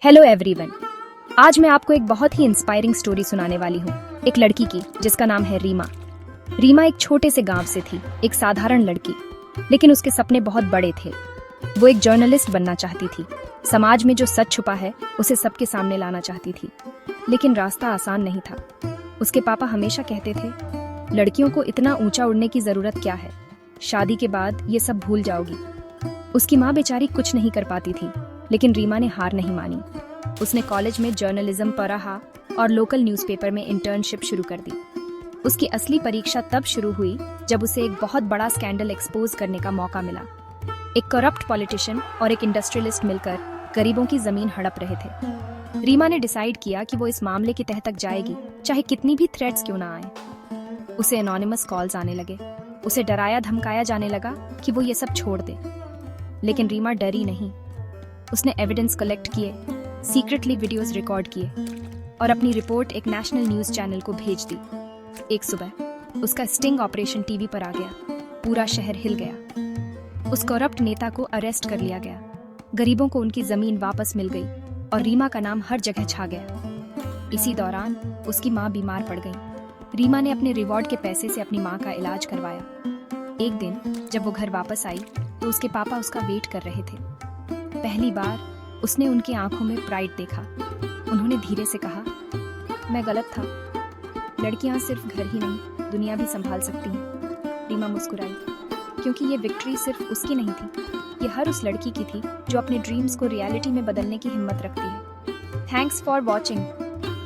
Hello everyone. आज मैं आपको एक बहुत ही इंस्पायरिंग स्टोरी सुनाने वाली हूँ, एक लड़की की जिसका नाम है रीमा। रीमा एक छोटे से गांव से थी, एक साधारण लड़की, लेकिन उसके सपने बहुत बड़े थे। वो एक जर्नलिस्ट बनना चाहती थी, समाज में जो सच छुपा है उसे सबके सामने लाना चाहती थी। लेकिन रास्ता आसान नहीं था। उसके पापा हमेशा कहते थे, लड़कियों को इतना ऊंचा उड़ने की जरूरत क्या है, शादी के बाद ये सब भूल जाओगी। उसकी माँ बेचारी कुछ नहीं कर पाती थी, लेकिन रीमा ने हार नहीं मानी। उसने कॉलेज में जर्नलिज्म पढ़ा और लोकल न्यूज़पेपर में इंटर्नशिप शुरू कर दी। उसकी असली परीक्षा तब शुरू हुई जब उसे एक बहुत बड़ा स्कैंडल एक्सपोज करने का मौका मिला। एक करप्ट पॉलिटिशियन और एक इंडस्ट्रियलिस्ट मिलकर गरीबों की जमीन हड़प रहे थे। रीमा ने डिसाइड किया कि वो इस मामले की तह तक जाएगी, चाहे कितनी भी थ्रेट्स क्यों ना आए। उसे एनोनिमस कॉल्स आने लगे, उसे डराया धमकाया जाने लगा कि वो ये सब छोड़ दे। लेकिन रीमा डरी नहीं। उसने एविडेंस कलेक्ट किए, सीक्रेटली वीडियोस रिकॉर्ड किए और अपनी रिपोर्ट एक नेशनल न्यूज़ चैनल को भेज दी। एक सुबह उसका स्टिंग ऑपरेशन टीवी पर आ गया। पूरा शहर हिल गया। उस करप्ट नेता को अरेस्ट कर लिया गया। गरीबों को उनकी जमीन वापस मिल गई और रीमा का नाम हर जगह छा गया। इसी दौरान उसकी माँ बीमार पड़ गई। रीमा ने अपने रिवॉर्ड के पैसे से अपनी माँ का इलाज करवाया। एक दिन जब वो घर वापस आई तो उसके पापा उसका वेट कर रहे थे। पहली बार उसने उनकी आंखों में प्राइड देखा। उन्होंने धीरे से कहा, मैं गलत था, लड़कियां सिर्फ घर ही नहीं दुनिया भी संभाल सकती हैं। रीमा मुस्कुराई, क्योंकि ये विक्ट्री सिर्फ उसकी नहीं थी, ये हर उस लड़की की थी जो अपने ड्रीम्स को रियलिटी में बदलने की हिम्मत रखती है। Thanks for watching.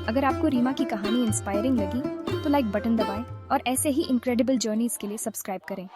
अगर आपको रीमा की कहानी इंस्पायरिंग लगी तो लाइक बटन दबाएं और ऐसे ही इनक्रेडिबल जर्नीज के लिए सब्सक्राइब करें।